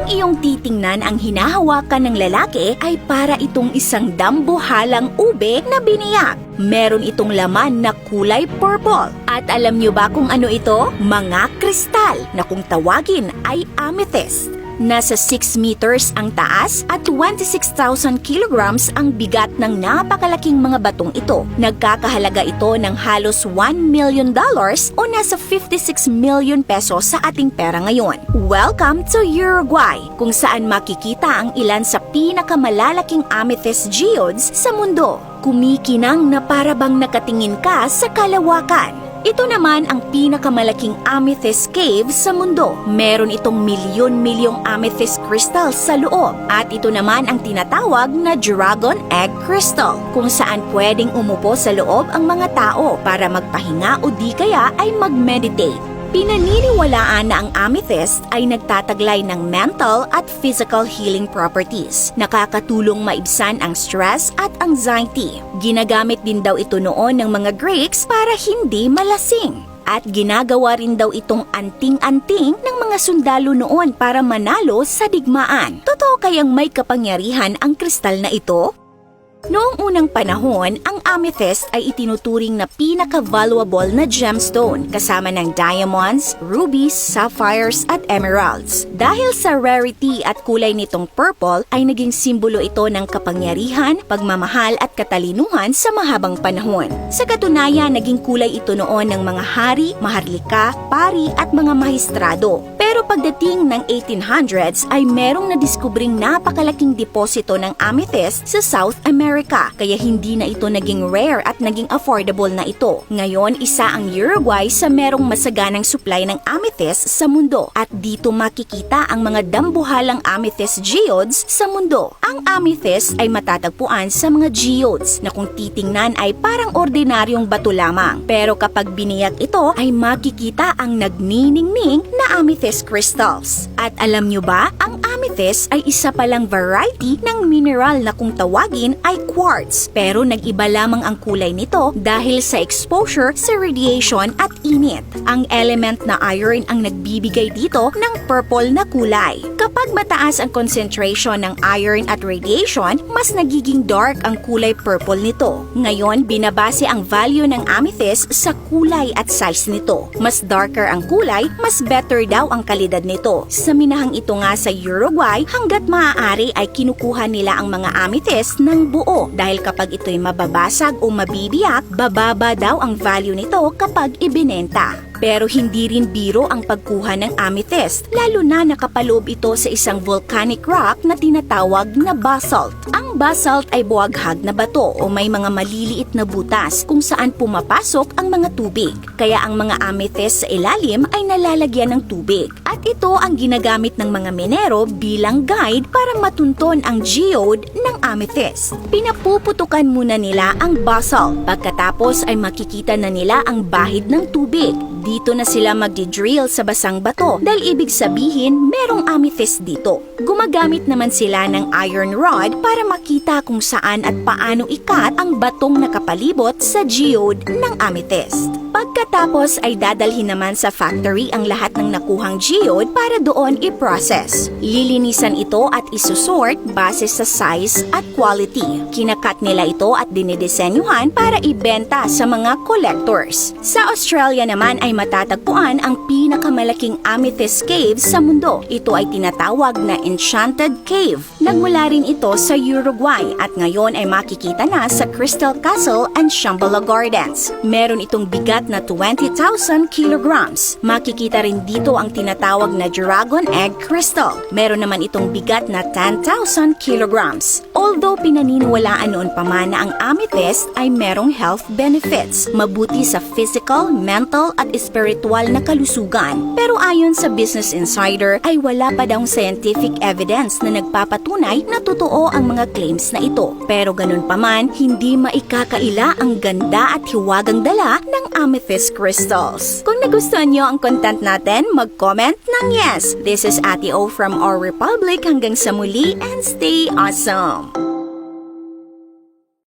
Kung iyong titingnan ang hinahawakan ng lalaki ay para itong isang dambuhalang ube na biniyak. Meron itong laman na kulay purple. At alam niyo ba kung ano ito? Mga kristal na kung tawagin ay amethyst. Nasa 6 meters ang taas at 26,000 kilograms ang bigat ng napakalaking mga batong ito. Nagkakahalaga ito ng halos $1 million o nasa 56 million pesos sa ating pera ngayon. Welcome to Uruguay, kung saan makikita ang ilan sa pinakamalalaking amethyst geodes sa mundo. Kumikinang na para bang nakatingin ka sa kalawakan. Ito naman ang pinakamalaking amethyst cave sa mundo. Meron itong milyon-milyong amethyst crystal sa loob. At ito naman ang tinatawag na dragon egg crystal, kung saan pwedeng umupo sa loob ang mga tao para magpahinga o di kaya ay mag-meditate. Pinaniniwalaan na ang amethyst ay nagtataglay ng mental at physical healing properties. Nakakatulong maibsan ang stress at anxiety. Ginagamit din daw ito noon ng mga Greeks para hindi malasing. At ginagawa rin daw itong anting-anting ng mga sundalo noon para manalo sa digmaan. Totoo kayang may kapangyarihan ang kristal na ito? Noong unang panahon, ang amethyst ay itinuturing na pinaka-valuable na gemstone kasama ng diamonds, rubies, sapphires at emeralds. Dahil sa rarity at kulay nitong purple ay naging simbolo ito ng kapangyarihan, pagmamahal at katalinuhan sa mahabang panahon. Sa katunayan, naging kulay ito noon ng mga hari, maharlika, pari at mga mahistrado. Pero pagdating ng 1800s ay merong nadiskubring napakalaking deposito ng amethyst sa South America, kaya hindi na ito naging rare at naging affordable na ito. Ngayon, isa ang Uruguay sa merong masaganang supply ng amethyst sa mundo at dito makikita ang mga dambuhalang amethyst geodes sa mundo. Ang amethyst ay matatagpuan sa mga geodes na kung titingnan ay parang ordinaryong bato lamang. Pero kapag biniyak ito ay makikita ang nagniningning na amethyst crystals. At alam nyo ba, ang amethyst ay isa palang variety ng mineral na kung tawagin ay quartz. Pero nag-iba lamang ang kulay nito dahil sa exposure sa radiation at init. Ang element na iron ang nagbibigay dito ng purple na kulay. Kapag mataas ang concentration ng iron at radiation, mas nagiging dark ang kulay purple nito. Ngayon, binabase ang value ng amethyst sa kulay at size nito. Mas darker ang kulay, mas better daw ang kalidad nito. Sa minahang ito nga sa Uruguay, hanggat maaari ay kinukuha nila ang mga amethyst ng buo dahil kapag ito'y mababasag o mabibiyak, bababa daw ang value nito kapag ibinenta. Pero hindi rin biro ang pagkuha ng amethyst, lalo na nakapaloob ito sa isang volcanic rock na tinatawag na basalt. Ang basalt ay buwaghag na bato o may mga maliliit na butas kung saan pumapasok ang mga tubig. Kaya ang mga amethyst sa ilalim ay nalalagyan ng tubig. At ito ang ginagamit ng mga minero bilang guide para matunton ang geode ng amethyst. Pinapuputukan muna nila ang basalt. Pagkatapos ay makikita na nila ang bahid ng tubig. Dito na sila magdi-drill sa basang bato dahil ibig sabihin merong amethyst dito. Gumagamit naman sila ng iron rod para makita kung saan at paano ikat ang batong nakapalibot sa geode ng amethyst. Pagkatapos ay dadalhin naman sa factory ang lahat ng nakuhang geode para doon i-process. Lilinisan ito at isusort base sa size at quality. Kinakat nila ito at dinidisenyuhan para ibenta sa mga collectors. Sa Australia naman ay matatagpuan ang pinakamalaking amethyst cave sa mundo. Ito ay tinatawag na Enchanted Cave. Nagmula rin ito sa Uruguay at ngayon ay makikita na sa Crystal Castle and Shambhala Gardens. Meron itong bigat na 20,000 kilograms. Makikita rin dito ang tinatawag na dragon egg crystal. Meron naman itong bigat na 10,000 kilograms. Although pinaniniwalaan noon pa man na ang amethyst ay merong health benefits, mabuti sa physical, mental at spiritual na kalusugan. Pero ayon sa Business Insider ay wala pa daw scientific evidence na nagpapatunay na totoo ang mga claims na ito. Pero ganun pa man, hindi maikakaila ang ganda at hiwagang dala ng amethyst crystals. Kung nagustuhan nyo ang content natin, mag-comment ng yes. This is Ate O from Our Republic. Hanggang sa muli and stay awesome!